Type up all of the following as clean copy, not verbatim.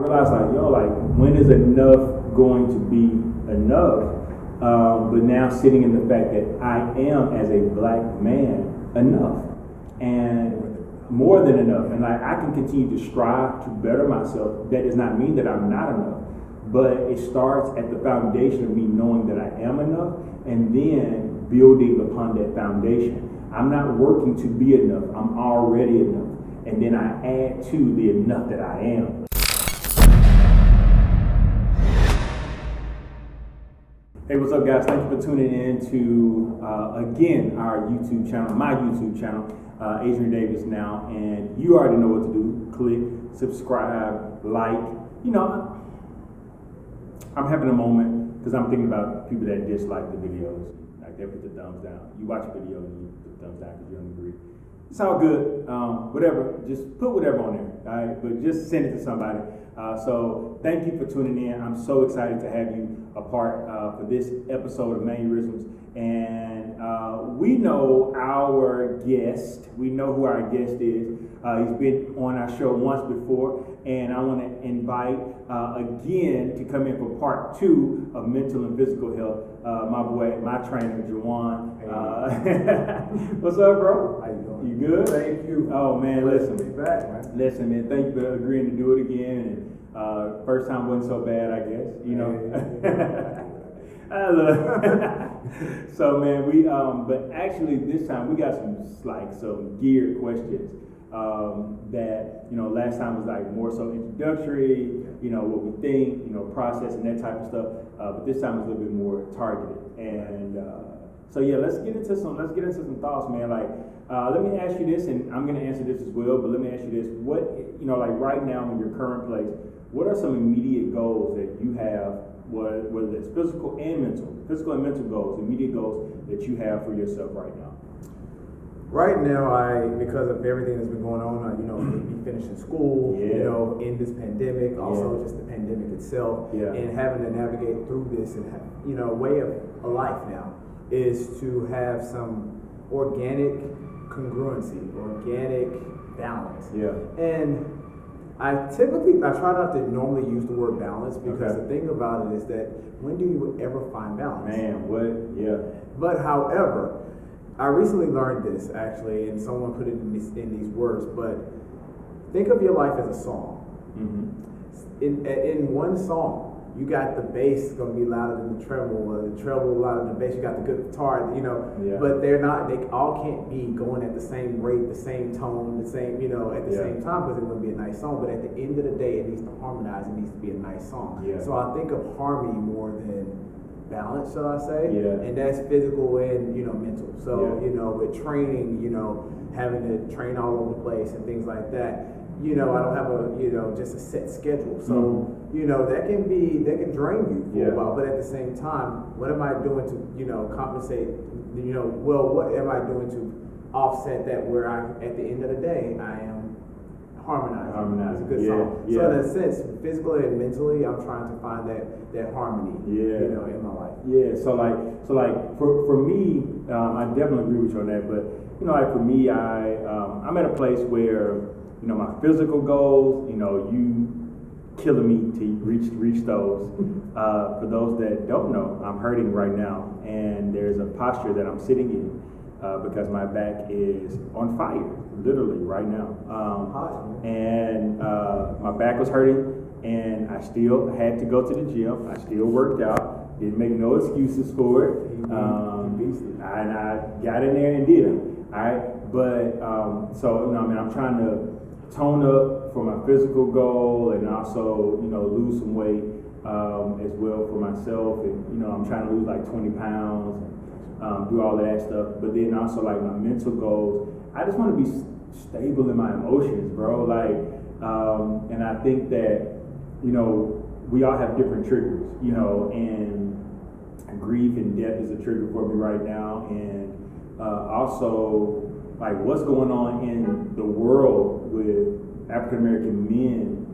realized like, yo, like when is enough going to be enough? But now sitting in the fact that I am as a black man enough and more than enough. And like I can continue to strive to better myself. That does not mean that I'm not enough. But it starts at the foundation of me knowing that I am enough and then building upon that foundation. I'm not working to be enough. I'm already enough. And then I add to the enough that I am. Hey, what's up, guys? Thank you for tuning in to, again, our YouTube channel, my YouTube channel, Adriandavisnow. And you already know what to do. Click, subscribe, like. You know, I'm having a moment because I'm thinking about people that dislike the videos. Like they put the thumbs down. You watch a video and you put the thumbs down because you don't agree. It's all good. Whatever. Just put whatever on there. All right, but just send it to somebody. So thank you for tuning in. I'm so excited to have you a part for this episode of Mannerisms. And we know our guest. We know who our guest is. He's been on our show once before, and I want to invite again to come in for part 2 of mental and physical health. My boy, my trainer, Juwon. What's up, bro? How you doing? You good? Thank you. Oh man, listen. Be back, man. Listen, man. Thank you for agreeing to do it again. And first time wasn't so bad, I guess. You know. I love. So man, we but actually this time we got some geared questions. That, you know, last time was like more so introductory, you know, what we think, you know, process and that type of stuff. But this time is a little bit more targeted. And so yeah, let's get into some thoughts, man. Like, let me ask you this, and I'm gonna answer this as well. But let me ask you this: what, you know, like right now in your current place, what are some immediate goals that you have? Whether it's physical and mental goals, immediate goals that you have for yourself right now. Right now, because of everything that's been going on, you know, me finishing school, you know, in this pandemic, also just the pandemic itself, and having to navigate through this and have, you know, way of a life now is to have some organic congruency, organic balance. Yeah. And I try not to normally use the word balance because the thing about it is that when do you ever find balance? Man, what? Yeah. But however, I recently learned this actually, and someone put it in these words. But think of your life as a song. Mm-hmm. In one song, you got the bass going to be louder than the treble louder than the bass. You got the good guitar, you know. Yeah. But they all can't be going at the same rate, the same tone, the same, you know, at the same time because it wouldn't be a nice song. But at the end of the day, it needs to harmonize. It needs to be a nice song. Yeah. So I think of harmony more than balance, shall I say? Yeah. And that's physical and, you know, mental. So, you know, with training, you know, having to train all over the place and things like that, you know, I don't have just a set schedule. So, you know, that can drain you for a while. But at the same time, what am I doing to, you know, compensate, you know, what am I doing to offset that where at the end of the day, I am harmonizing. It's a good song. Yeah. So in a sense, physically and mentally, I'm trying to find that harmony, you know, in my life. Yeah. So like for me, I definitely agree with you on that. But you know, like for me, I'm at a place where, you know, my physical goals, you know, you killing me to reach those. For those that don't know, I'm hurting right now, and there's a posture that I'm sitting in because my back is on fire, literally right now. And my back was hurting, and I still had to go to the gym. I still worked out. Didn't make no excuses for it. And I got in there and did it. All right, but so you know, I mean, I'm trying to tone up for my physical goal and also, you know, lose some weight as well for myself. And, you know, I'm trying to lose like 20 pounds and do all of that stuff. But then also like my mental goals, I just want to be stable in my emotions, bro. Like, and I think that, you know, we all have different triggers, you know, and grief and death is a trigger for me right now. And also, like what's going on in the world with African American men,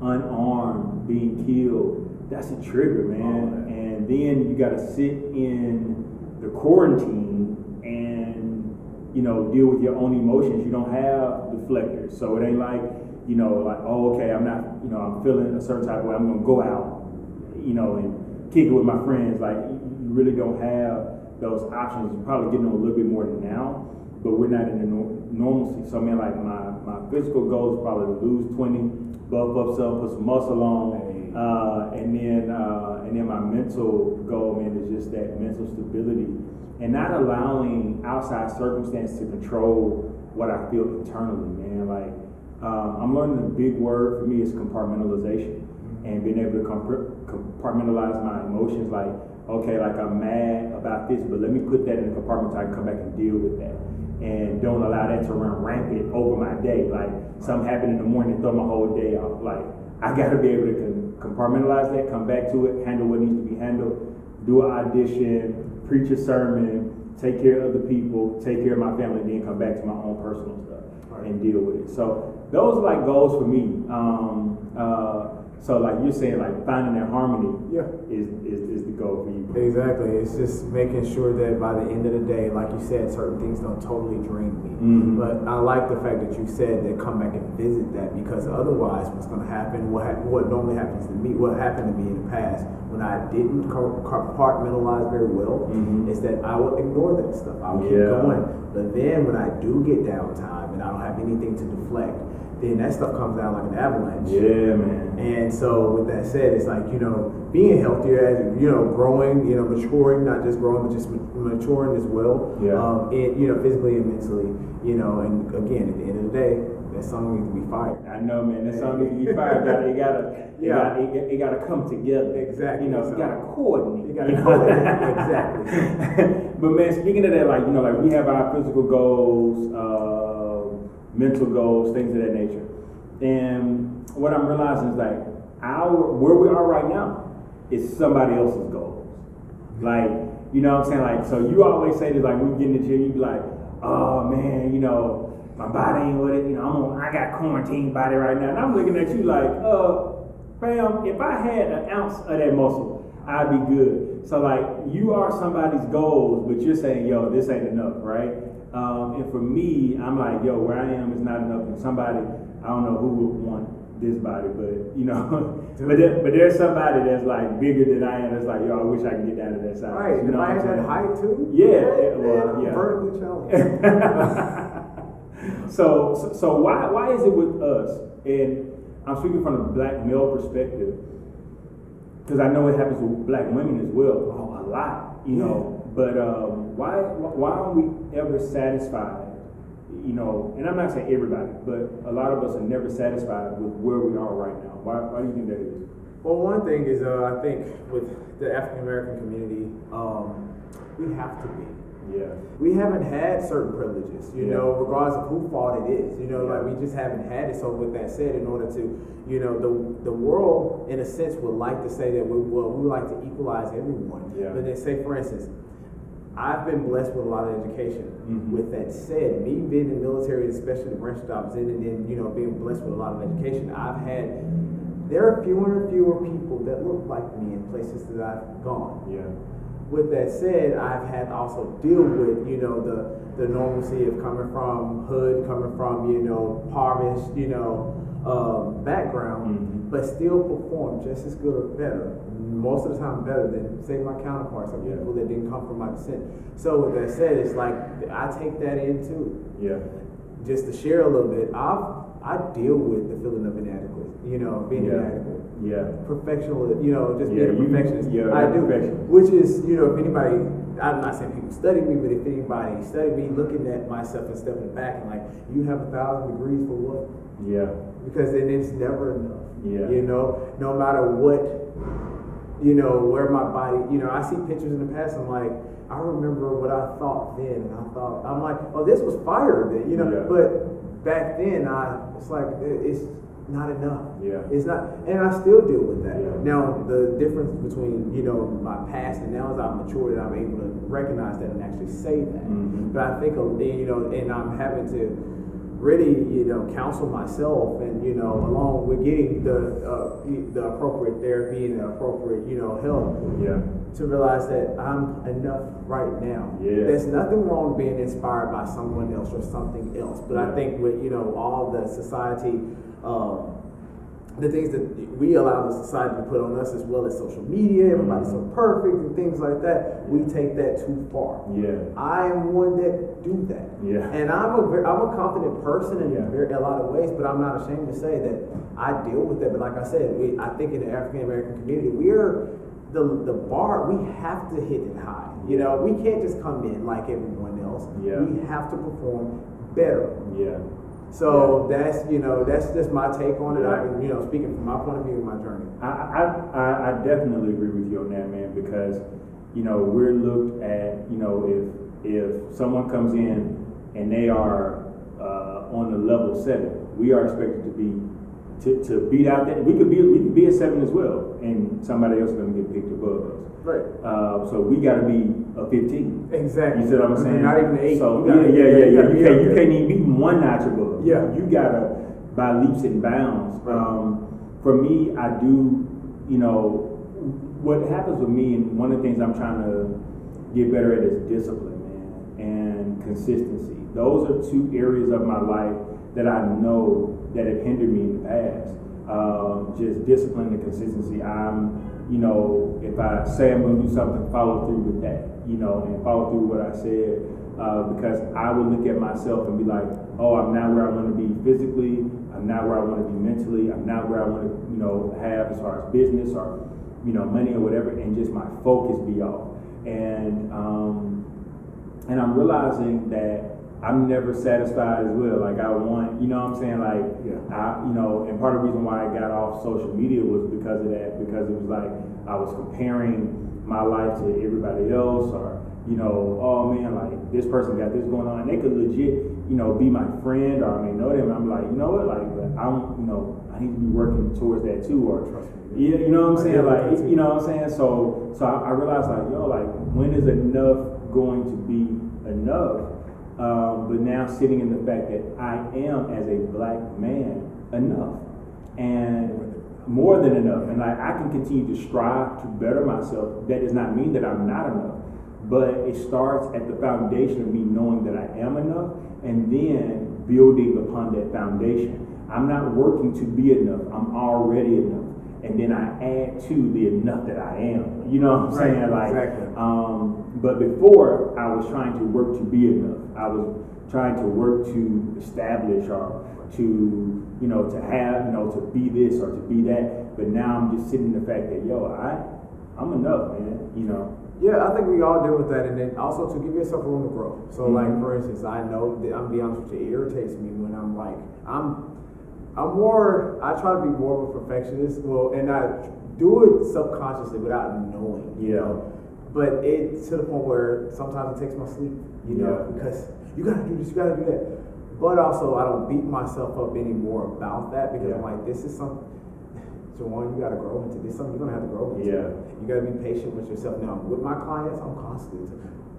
unarmed, being killed, that's a trigger, man. And then you gotta sit in the quarantine and, you know, deal with your own emotions. You don't have deflectors. So it ain't like, like, oh, okay, I'm not, I'm feeling a certain type of way. I'm gonna go out, and kick it with my friends. Like, you really don't have those options. You're probably getting them a little bit more now, but we're not in the normalcy. So, man, like my physical goal is probably to lose 20, buff up some, put some muscle on, and then my mental goal, man, is just that mental stability and not allowing outside circumstance to control what I feel internally, man. Like, I'm learning a big word for me is compartmentalization and being able to compartmentalize my emotions. Like, okay, like I'm mad about this, but let me put that in a compartment so I can come back and deal with that. And don't allow that to run rampant over my day. Like, something happened in the morning and throw my whole day off. Like, I gotta be able to compartmentalize that, come back to it, handle what needs to be handled, do an audition, preach a sermon, take care of other people, take care of my family, and then come back to my own personal stuff and deal with it. So those are like goals for me. So like you're saying, like finding that harmony is the goal for you. Exactly. It's just making sure that by the end of the day, like you said, certain things don't totally drain me. But I like the fact that you said that come back and visit that, because otherwise what's going to happen, what normally happens to me, what happened to me in the past when I didn't compartmentalize very well, is that I will ignore that stuff. I will keep going. But then when I do get downtime and I don't have anything to deflect, then that stuff comes down like an avalanche. Yeah, man. And so with that said, it's like, being healthier as, growing, maturing, not just growing, but just maturing as well. Physically and mentally, and again, at the end of the day, that song needs to be fired. I know, man, that song needs to be fired. It gotta come together. Exactly. You gotta coordinate. You gotta coordinate. Exactly. But man, speaking of that, like, like we have our physical goals, mental goals, things of that nature. And what I'm realizing is like where we are right now is somebody else's goals. Like, what I'm saying? Like, so you always say this, like when we get in the gym, you be like, oh man, my body ain't with it, I got quarantine body right now. And I'm looking at you like, fam, if I had an ounce of that muscle, I'd be good. So like, you are somebody's goals, but you're saying, yo, this ain't enough, right? And for me, I'm like, yo, where I am is not enough. And somebody, I don't know who would want this body, but but there's somebody that's like bigger than I am. That's like, yo, I wish I could get down to that size. Right. If I had that height too. Yeah. Vertically challenged. So why is it with us? And I'm speaking from a black male perspective, because I know it happens with black women as well, a lot, But why aren't we ever satisfied? And I'm not saying everybody, but a lot of us are never satisfied with where we are right now. Why do you think that is? Well, one thing is, I think with the African American community, we have to be. Yeah. We haven't had certain privileges, regardless of who fault it is. Like we just haven't had it. So with that said, in order to, the world in a sense would like to say that we like to equalize everyone. Yeah. But then say, for instance, I've been blessed with a lot of education. With that said, me being in the military, especially the branch that I was in, and then being blessed with a lot of education, there are fewer and fewer people that look like me in places that I've gone. Yeah. With that said, I've had to also deal with, the normalcy of coming from hood, coming from, impoverished, background, but still perform just as good or better, most of the time better than, say, my counterparts or people that didn't come from my descent. So with that said, it's like, I take that in too. Yeah. Just to share a little bit, I deal with the feeling of inadequate, being inadequate. Yeah. Perfectional, just being a perfectionist. I do. Perfection. Which is, if anybody, I'm not saying people study me, but if anybody studied me, looking at myself and stepping back and like, you have 1,000 degrees for what? Yeah. Because then it's never enough. Yeah. No matter what, where my body, I see pictures in the past, I'm like, I remember what I thought then, and I'm like, oh, this was fire then, but back then, it's like, it's not enough. Yeah. It's not, and I still deal with that. Yeah. Now, the difference between, my past and now is I've matured and I'm able to recognize that and actually say that. But I think, and I'm having to really, counsel myself, and along with getting the appropriate therapy and the appropriate, help, to realize that I'm enough right now. Yeah. There's nothing wrong with being inspired by someone else or something else, but I think with all the society, the things that we allow the society to put on us, as well as social media, everybody's so perfect and things like that, we take that too far. Yeah. I am one that do that. Yeah. And I'm a confident person in a lot of ways, but I'm not ashamed to say that I deal with that. But like I said, I think in the African American community, we are the bar, we have to hit it high. We can't just come in like everyone else. Yeah. We have to perform better. Yeah. So that's just my take on it. I've been speaking from my point of view of my journey. I definitely agree with you on that, man, because we're looked at, if someone comes in and they are on the level 7, we are expected to beat out that. We could be a 7 as well, and somebody else is going to get picked above us. Right. So we got to be a 15. Exactly. You see what I'm saying? Not even 8. So you can't even be one notch above. Yeah. You gotta by leaps and bounds. For me, I do. What happens with me, and one of the things I'm trying to get better at is discipline, man, and consistency. Those are 2 areas of my life that I know that have hindered me in the past. Just discipline and consistency. If I say I'm going to do something, follow through with that, and follow through with what I said, because I would look at myself and be like, oh, I'm not where I want to be physically, I'm not where I want to be mentally, I'm not where I want to, have as far as business or, money or whatever, and just my focus be off. And I'm realizing that I'm never satisfied as well. Like I want, what I'm saying? Like, and part of the reason why I got off social media was because of that, because it was like I was comparing my life to everybody else, or, oh man, like this person got this going on, and they could legit, be my friend, or I may know them. And I'm like, you know what, like, but I need to be working towards that too, or trust me. Yeah, you know what I'm saying? Like, what I'm saying? So I realized like, like, when is enough going to be enough? But now sitting in the fact that I am, as a black man, enough, and more than enough, and like I can continue to strive to better myself. That does not mean that I'm not enough, but it starts at the foundation of me knowing that I am enough, and then building upon that foundation. I'm not working to be enough. I'm already enough, and then I add to the enough that I am. You know what I'm saying? Like, exactly. But before, I was trying to work to be enough. I was trying to work to establish, or to, to have, to be this or to be that. But now I'm just sitting in the fact that, I'm enough, man, Yeah, I think we all deal with that, and then also to give yourself room to grow. So, like, for instance, I know that, I'm gonna be honest with you, it irritates me when I'm like, I try to be more of a perfectionist. Well, and I do it subconsciously without knowing, But it's to the point where sometimes it takes my sleep, because you gotta do this, you gotta do that. But also, I don't beat myself up anymore about that, because I'm like, this is something, Juwon, you gotta grow into this. Something you're gonna have to grow into. Yeah. You gotta be patient with yourself. Now, with my clients, I'm constantly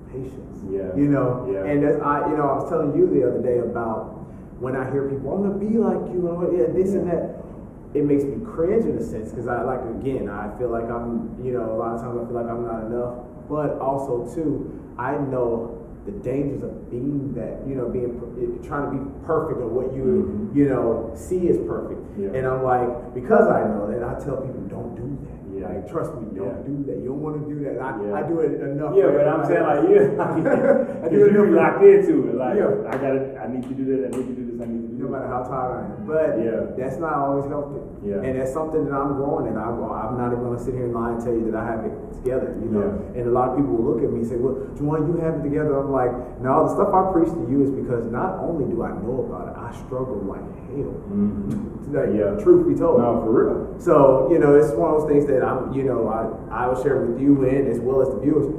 patience. Yeah. And that's I was telling you the other day about when I hear people, I'm gonna be like you, and this and that. It makes me cringe in a sense, because I feel like I'm, a lot of times I feel like I'm not enough. But also too, I know the dangers of being that, trying to be perfect, or what you, see as perfect. Yeah. And I'm like, because I know that, I tell people, don't do that. Yeah. Like, trust me, don't do that. You don't want to do that. I do it enough. Yeah, but I'm saying, like, I do it enough. Locked into it. Like, I need to do that. I need to do this. I need to do this. No matter how tired I am. But that's not always healthy. Yeah. And that's something that I'm growing in. I'm not even going to sit here and lie and tell you that I have it together, And a lot of people will look at me and say, well, Juwon, you have it together. I'm like, no, the stuff I preach to you is because not only do I know about it, I struggle like hell. Mm-hmm. Truth be told. No, for real. So, it's one of those things that I will share with you, and as well as the viewers.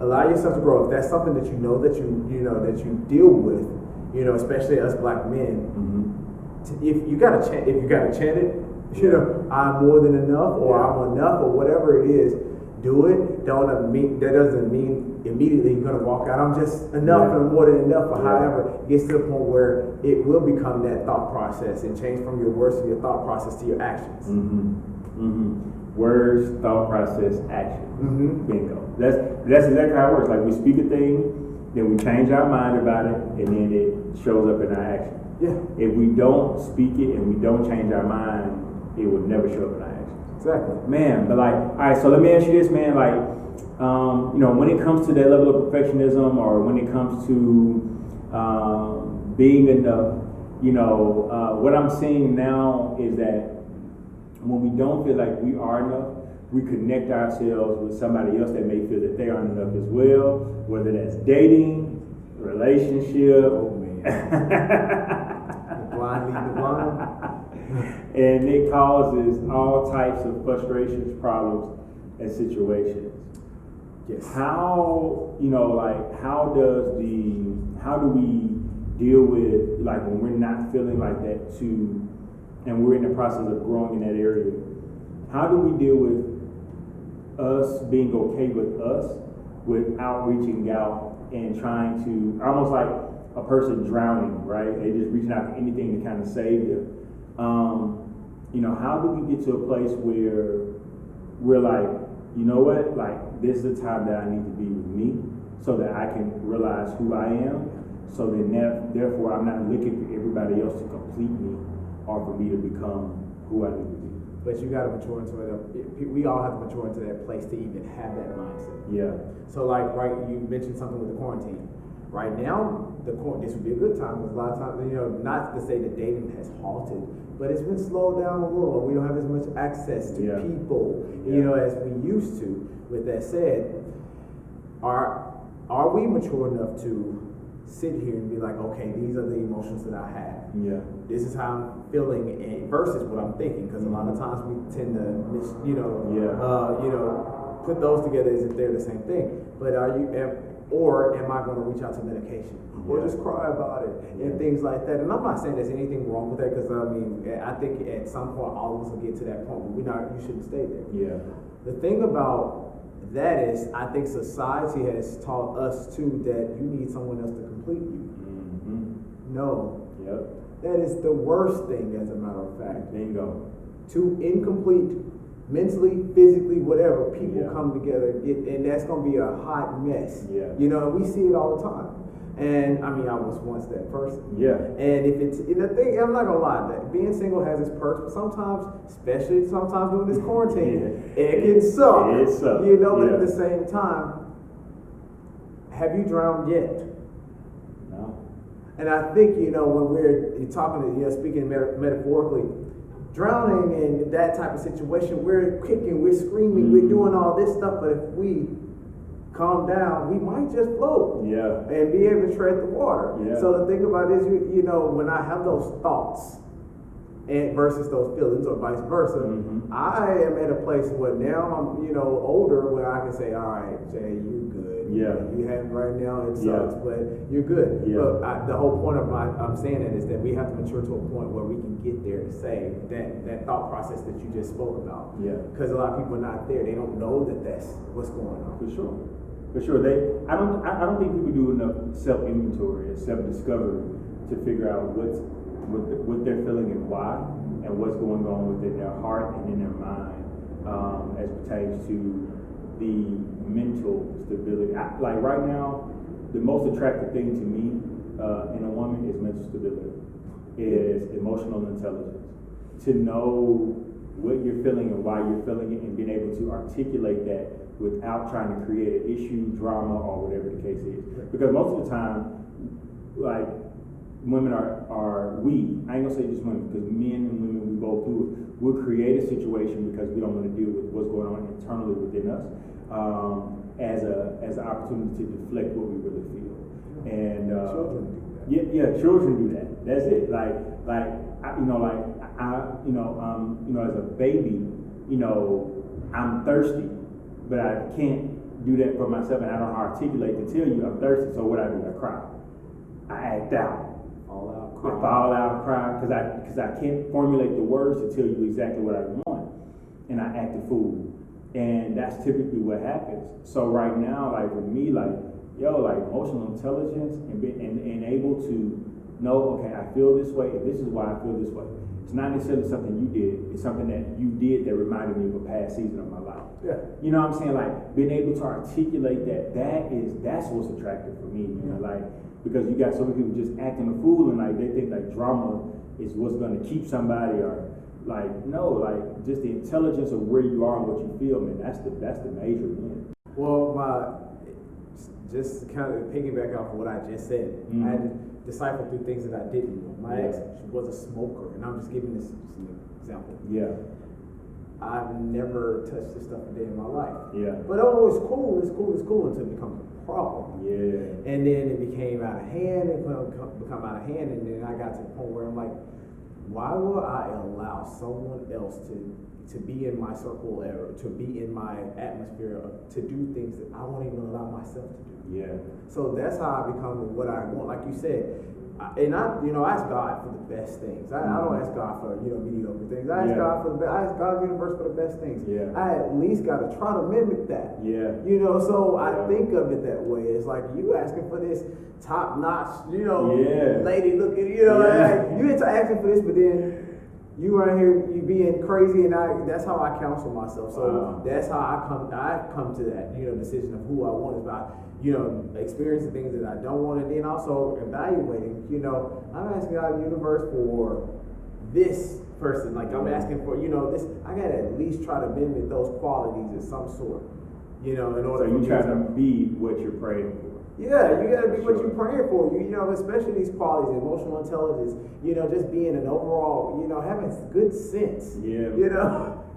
Allow yourself to grow. If that's something that that you deal with, especially us black men, if you gotta chant it, I'm more than enough, or I'm enough, or whatever it is, do it, that doesn't mean immediately you're gonna walk out. I'm just enough and more than enough. But however, it gets to the point where it will become that thought process and change from your words to your thought process to your actions. Words, thought process, action. Bingo. That's exactly how it works. Like we speak a thing, then we change our mind about it, and then it shows up in our action. Yeah. If we don't speak it and we don't change our mind, it will never show up in our action. Exactly. Man, but like, all right, so let me ask you this, man. Like, when it comes to that level of perfectionism, or when it comes to being enough, what I'm seeing now is that when we don't feel like we are enough, we connect ourselves with somebody else that may feel that they aren't enough as well, whether that's dating, relationship. Oh, man. The blind lead the blind. And it causes all types of frustrations, problems, and situations. Yes. How do we deal with, like, when we're not feeling like that too, and we're in the process of growing in that area? How do we deal with us being okay with us without reaching out and trying to, almost like a person drowning, right? They just reaching out for anything to kind of save them. How do we get to a place where we're like, you know what, like, this is the time that I need to be with me so that I can realize who I am, so then therefore I'm not looking for everybody else to complete me or for me to become who I need to be. But you got to mature into it. We all have to mature into that place to even have that mindset. Yeah. So, like, right, you mentioned something with the quarantine. Right now, this would be a good time, because a lot of times, not to say that dating has halted, but it's been slowed down a little. We don't have as much access to people, as we used to. With that said, are we mature enough to sit here and be like, okay, these are the emotions that I have. Yeah. This is how I'm feeling, versus what I'm thinking. Because a lot of times we tend to put those together as if they're the same thing. But or am I going to reach out to medication, or just cry about it and things like that? And I'm not saying there's anything wrong with that, because I think at some point all of us will get to that point, but you shouldn't stay there. Yeah. The thing about that is, I think society has taught us too that you need someone else to complete you. No. Yep. That is the worst thing, as a matter of fact. Bingo. Two incomplete, mentally, physically, whatever, people come together, and that's going to be a hot mess. Yeah. We see it all the time. And I was once that person. Yeah. And if it's the thing, I'm not gonna lie, that being single has its perks, but sometimes, especially during this quarantine, it can suck. It sucks. But at the same time, have you drowned yet? No. And I think when we're talking, speaking metaphorically, drowning in that type of situation, we're kicking, we're screaming, we're doing all this stuff, but if we calm down, we might just float and be able to tread the water. So the thing about it is, when I have those thoughts and versus those feelings, or vice versa, I am at a place where now I'm older, where I can say, all right, Jay, you good. You have right now, it sucks, but you're good. But the whole point of I'm saying that is that we have to mature to a point where we can get there to say that thought process that you just spoke about. Because a lot of people are not there. They don't know that that's what's going on. For sure. I don't think people do enough self-inventory and self-discovery to figure out what they're feeling and why, and what's going on within their heart and in their mind, as pertains to the mental stability. Like right now, the most attractive thing to me in a woman is mental stability, is emotional intelligence. To know what you're feeling and why you're feeling it, and being able to articulate that without trying to create an issue, drama, or whatever the case is. Because most of the time, like, women I ain't gonna say just women, because men and women, we both do it. We'll create a situation because we don't want to deal with what's going on internally within us, as an opportunity to deflect what we really feel. And children do that. That's it. As a baby, I'm thirsty, but I can't do that for myself, and I don't articulate to tell you I'm thirsty. So what I do, I cry. I act out. I fall out, cry, because I can't formulate the words to tell you exactly what I want, and I act a fool. And that's typically what happens. So right now, like with me, like, like emotional intelligence and able to know, okay, I feel this way, and this is why I feel this way. It's not necessarily something you did, it's something that you did that reminded me of a past season of my life. Yeah. You know what I'm saying? Like being able to articulate that's what's attractive for me, you know, like because you got so many people just acting a fool and like they think like drama is what's gonna keep somebody or like no, like just the intelligence of where you are and what you feel, man, that's the major win. Well, just kind of piggyback off of what I just said, I had to decipher through things that I didn't know. My ex, she was a smoker, and I'm just giving this as an example. Yeah. I've never touched this stuff a day in my life. Yeah. But it's cool until it becomes a problem. Yeah. And then it became out of hand, become out of hand, and then I got to the point where I'm like, why will I allow someone else to be in my circle or to be in my atmosphere to do things that I won't even allow myself to do? Yeah. So that's how I become what I want. Like you said, I ask God for the best things. I don't ask God for mediocre things. I ask God for the best. I ask God the universe for the best things. Yeah. I at least got to try to mimic that. Yeah. So I think of it that way. It's like you asking for this top notch, lady looking, like you into asking for this, but then you right here, you being crazy, and that's how I counsel myself. So that's how I come to that, decision of who I want is by, experiencing things that I don't want, and then also evaluating, I'm asking God the universe for this person. Like I'm asking for, this, I gotta at least try to mimic those qualities of some sort, in order so you try to be what you're praying for. Yeah, you gotta be what you're praying for. Especially these qualities, emotional intelligence, just being an overall, having good sense. Yeah.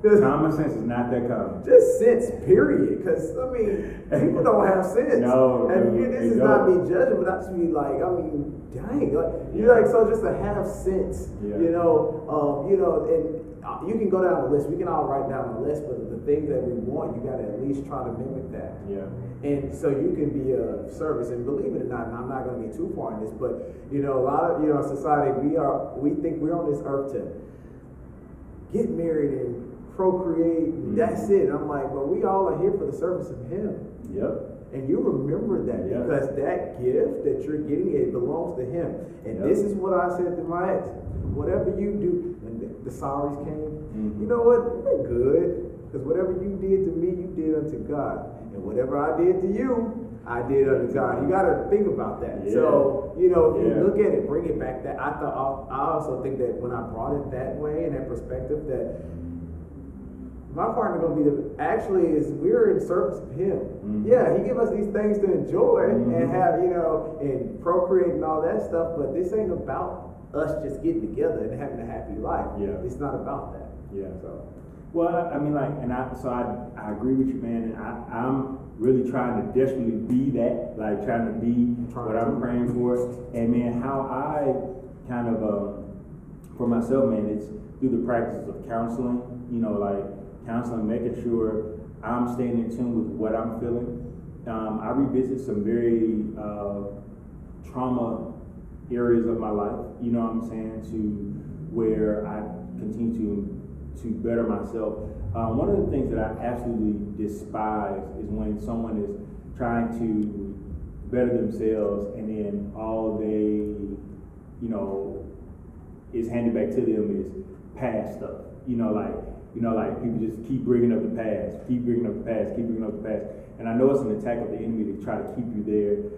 Common sense is not that common. Just sense, period. Because, people don't have sense. No. And this is not me judging, but I just be like, dang. So just to have sense, and you can go down the list. We can all write down the list, but the things that we want, you gotta at least try to mimic that. Yeah. And so you can be of service, and believe it or not, and I'm not going to get too far in this, but a lot of society we think we're on this earth to get married and procreate. That's it. And I'm like, but we all are here for the service of Him. Yep. And you remember that because that gift that you're getting, it belongs to Him. And this is what I said to my ex: whatever you do, when the sorries came, you know what? We're good. Because whatever you did to me, you did unto God. And whatever I did to you, I did unto God. You got to think about that. Yeah. So, if you look at it, bring it back. That I also think that when I brought it that way, in that perspective, that my partner going to be we're in service of Him. Yeah, He give us these things to enjoy and have, and procreate and all that stuff. But this ain't about us just getting together and having a happy life. Yeah. It's not about that. Yeah. So. Well, I agree with you, man, and I'm really trying to desperately be that, like trying to be what I'm praying for, and man, how I kind of, for myself, man, it's through the practice of counseling, like counseling, making sure I'm staying in tune with what I'm feeling. I revisit some very trauma areas of my life, you know what I'm saying, to where I continue to better myself. One of the things that I absolutely despise is when someone is trying to better themselves and then all they, is handed back to them is past stuff. Like people just keep bringing up the past, keep bringing up the past. And I know it's an attack of the enemy to try to keep you there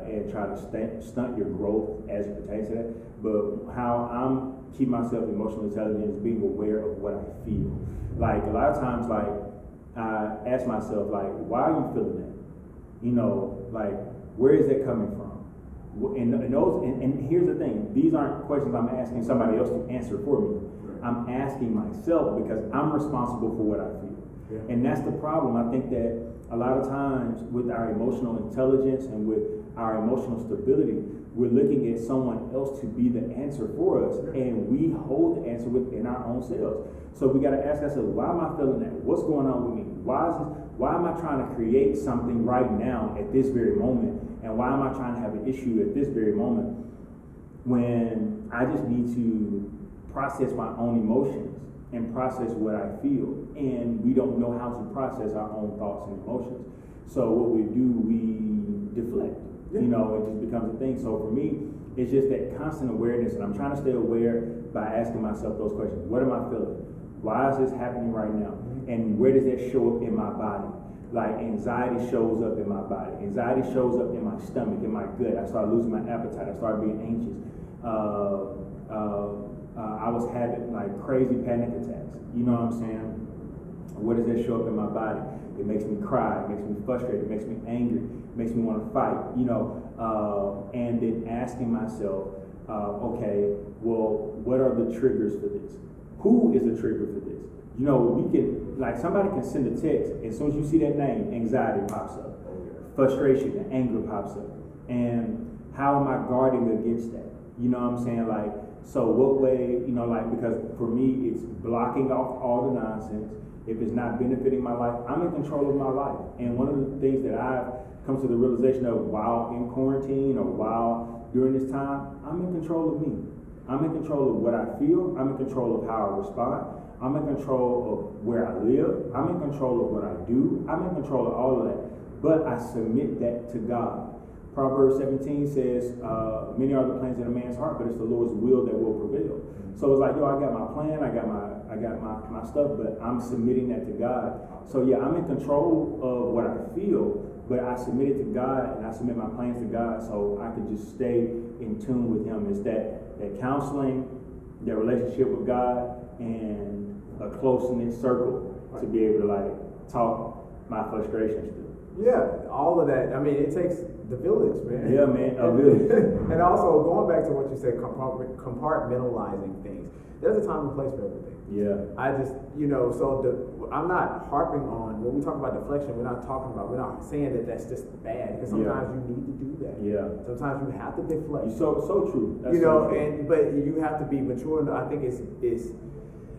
and try to stunt your growth as it pertains to that. But how I'm keep myself emotionally intelligent is being aware of what I feel. Like a lot of times, like I ask myself, like, why are you feeling that? Like where is that coming from? And here's the thing: these aren't questions I'm asking somebody else to answer for me. I'm asking myself because I'm responsible for what I feel. Yeah. And that's the problem. I think that a lot of times with our emotional intelligence and with our emotional stability, we're looking at someone else to be the answer for us, and we hold the answer within our own selves. So we got to ask ourselves, why am I feeling that? What's going on with me? Why am I trying to create something right now at this very moment? And why am I trying to have an issue at this very moment when I just need to process my own emotions and process what I feel. And we don't know how to process our own thoughts and emotions. So what we do, we deflect. Yeah. You know, it just becomes a thing. So for me, it's just that constant awareness, and I'm trying to stay aware by asking myself those questions. What am I feeling? Why is this happening right now? And where does that show up in my body? Like anxiety shows up in my body. Anxiety shows up in my stomach, in my gut. I start losing my appetite. I start being anxious. I was having like crazy panic attacks. You know what I'm saying? Where does that show up in my body? It makes me cry. It makes me frustrated. It makes me angry. It makes me want to fight. You know, and then asking myself, okay, well, what are the triggers for this? Who is the trigger for this? You know, we can, like, somebody can send a text, as soon as you see that name, anxiety pops up, frustration and anger pops up. And how am I guarding against that? You know what I'm saying? Like, so what way, you know, like, because for me, it's blocking off all the nonsense. If it's not benefiting my life, I'm in control of my life. And one of the things that I've come to the realization of while in quarantine or while during this time, I'm in control of me. I'm in control of what I feel. I'm in control of how I respond. I'm in control of where I live. I'm in control of what I do. I'm in control of all of that. But I submit that to God. Proverbs 17 says, many are the plans in a man's heart, but it's the Lord's will that will prevail. So it's like, yo, I got my plan, I got my stuff, but I'm submitting that to God. So yeah, I'm in control of what I feel, but I submit it to God and I submit my plans to God so I can just stay in tune with Him. It's that counseling, that relationship with God, and a close-knit circle to be able to like talk my frustrations through. Yeah, all of that. I mean, it takes the village, man. Yeah, man, a village. And also, going back to what you said, compartmentalizing things. There's a time and place for everything. Yeah. I just, you know, I'm not harping on, when we talk about deflection, we're not saying that that's just bad, because sometimes you need to do that. Yeah. Sometimes you have to deflect. So true. That's you know, so true. but you have to be mature enough. I think it's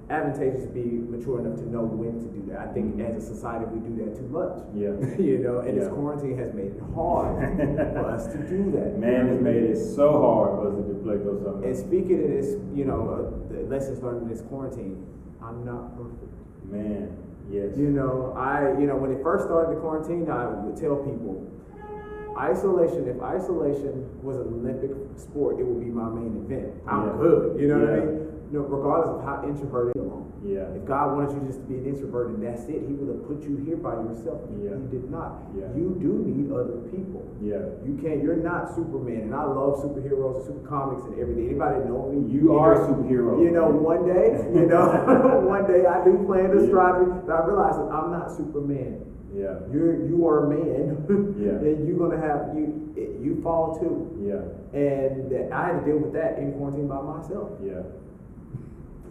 advantageous to be mature enough to know when to do that. I think as a society we do that too much. Yeah. You know, and this quarantine has made it hard for us to do that. Man, it's made it so hard for us to deflect on something. And speaking of this, you know, the lessons learned in this quarantine, I'm not perfect. Man, yes. You know, when it first started the quarantine, I would tell people, if isolation was an Olympic sport, it would be my main event. I'm good. You know what I mean? You know, regardless of how introverted you are. Yeah. If God wanted you just to be an introvert and that's it, He would have put you here by yourself. Yeah. He did not. Yeah. You do need other people. Yeah. You're not Superman. And I love superheroes and super comics and everything. Anybody know me? You are a superhero. You know, one day, one day I do plan to strive, but I realize that I'm not Superman. Yeah. You are a man. Yeah. And you're gonna have you fall too. Yeah. And I had to deal with that in quarantine by myself. Yeah.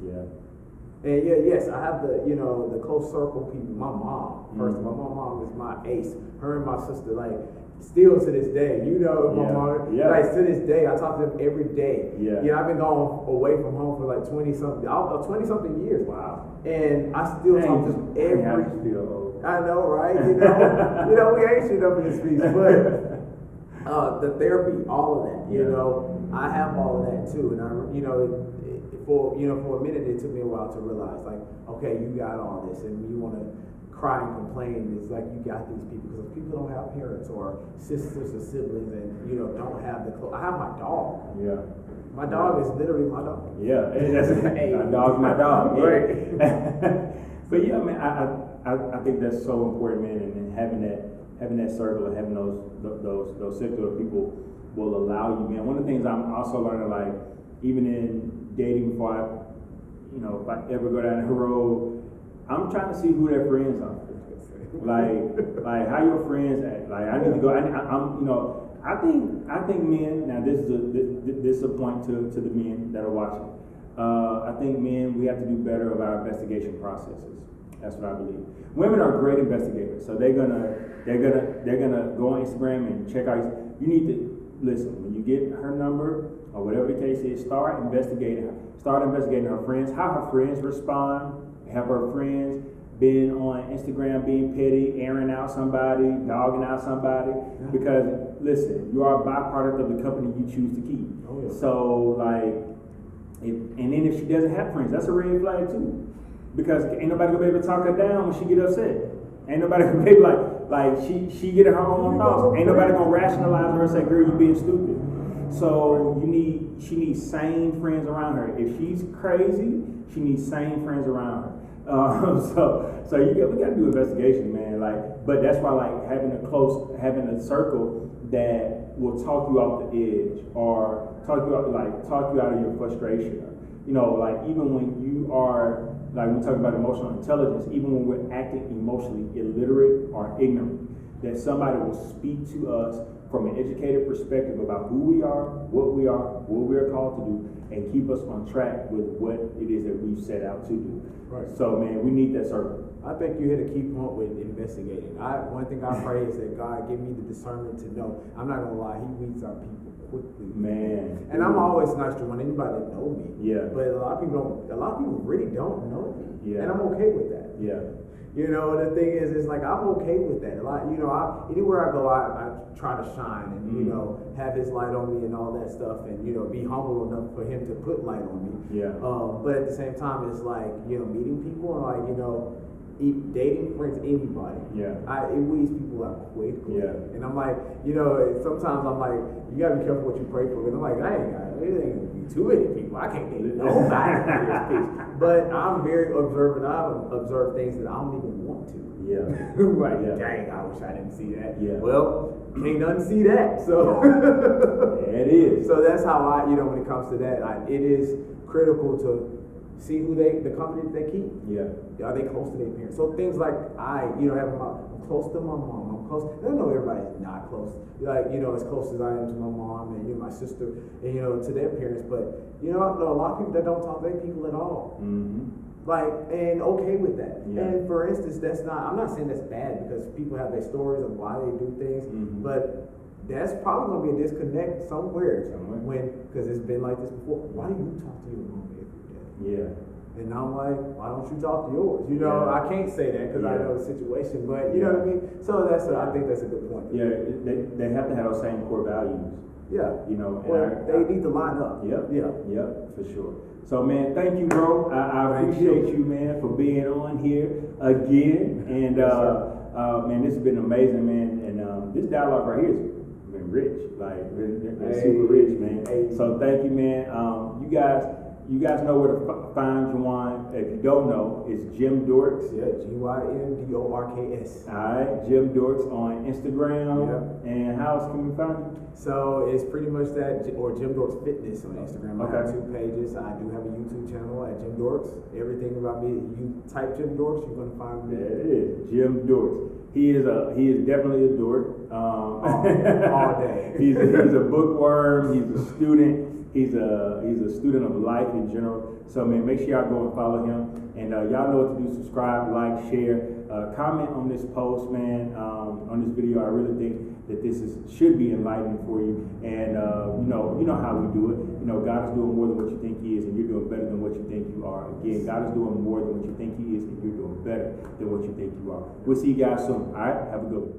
Yeah. And yes, I have the close circle people. My mom, first of all, my mom is my ace. Her and my sister, like, still to this day, my mom, like, to this day, I talk to them every day. Yeah. You know, I've been gone away from home for like 20-something years. Wow. And I still talk to them every. I know, right? You know, we ain't shit up in this piece, but the therapy, all of that, you know, I have all of that too, and for a minute it took me a while to realize, like, okay, you got all this, and you want to cry and complain. It's like you got these people, because people don't have parents or sisters or siblings, and don't have the clothes. I have my dog. Yeah. My dog is literally my dog. Yeah, my dog's my dog. Right. But yeah, man, I think that's so important, man, and having that circle and having those circle of people will allow you, man. One of the things I'm also learning, like, even in dating, before if I ever go down the road, I'm trying to see who their friends are. like how your friends act. Like, I need to go. I think men. Now this is a point to the men that are watching. I think men, we have to do better of our investigation processes. That's what I believe. Women are great investigators, so they're gonna go on Instagram and check out. You need to listen when you get her number or whatever the case is. Start investigating her. Start investigating her friends. How her friends respond. Have her friends been on Instagram being petty, airing out somebody, dogging out somebody? Yeah. Because listen, you are a byproduct of the company you choose to keep. Oh, yeah. So, like, and then if she doesn't have friends, that's a red flag too. because ain't nobody gonna be able to talk her down when she get upset. Ain't nobody gonna be like she get her own thoughts. Ain't nobody gonna rationalize her and say, girl, you being stupid. So she needs sane friends around her. If she's crazy, she needs sane friends around her. So we got to do investigation, man. But that's why having a circle that will talk you off the edge or talk you out of your frustration. Even when you are we talk about emotional intelligence, even when we're acting emotionally illiterate or ignorant, that somebody will speak to us from an educated perspective about who we are, what we are called to do, and keep us on track with what it is that we've set out to do. Right. So, man, we need that circle. I think you hit a key point with investigating. One thing I pray is that God give me the discernment to know. I'm not gonna lie, He weeds out people quickly. Man. And I'm always nice to anybody that know me. Yeah. But a lot of people really don't know me. Yeah. And I'm okay with that. Yeah. The thing is, it's I'm okay with that. Anywhere I go, I try to shine and, have His light on me and all that stuff and, be humble enough for Him to put light on me. Yeah. But at the same time, it's meeting people and dating friends, anybody. Yeah. It weeds people out quickly. Yeah. And I'm sometimes I'm you gotta be careful what you pray for. Because I'm it ain't gonna be too many people. I can't date nobody. But I'm very observant. I've observed things that I don't even want to. Yeah. Dang, I wish I didn't see that. Yeah. Well, can't unsee that. So yeah, it is. So that's how when it comes to that, it is critical to see the company that they keep. Yeah. Are they close to their parents? So things like I'm close to my mom. I'm close. I don't know everybody's not close. As close as I am to my mom and my sister and to their parents. But I know a lot of people that don't talk to their people at all. Mm-hmm. And okay with that. Yeah. And for instance, I'm not saying that's bad because people have their stories of why they do things, but that's probably going to be a disconnect somewhere. Because it's been like this before. Why do you talk to your mom every day? Yeah. And I'm why don't you talk to yours? Yeah. I can't say that because I know the situation, but you know what I mean? So I think that's a good point. Yeah, they have to have those same core values. Yeah. Well, they need to line up. Yep. Yeah. Yep, for sure. So, man, thank you, bro. I appreciate you, man, for being on here again. And, man, this has been amazing, man. And this dialogue right here has been rich. Been super rich, man. So, thank you, man. You guys know where to find Juwon. If you don't know, it's Jim Dorks. Yeah, GYMDORKS. All right, Jim Dorks on Instagram. Yep. And how else can we find you? So it's pretty much that, or Jim Dorks Fitness on Instagram. I have Okay. 2 pages. I do have a YouTube channel at Jim Dorks. Everything about me, you type Jim Dorks, you're gonna find me. There it is, Jim Dorks. He is definitely a dork. All day. he's a bookworm. He's a student. He's a student of life in general. So, man, make sure y'all go and follow him. And y'all know what to do. Subscribe, like, share, comment on this post, man. On this video, I really think that this should be enlightening for you. And you know how we do it. God is doing more than what you think He is, and you're doing better than what you think you are. Again, God is doing more than what you think He is, and you're doing better than what you think you are. We'll see you guys soon. All right, have a good one.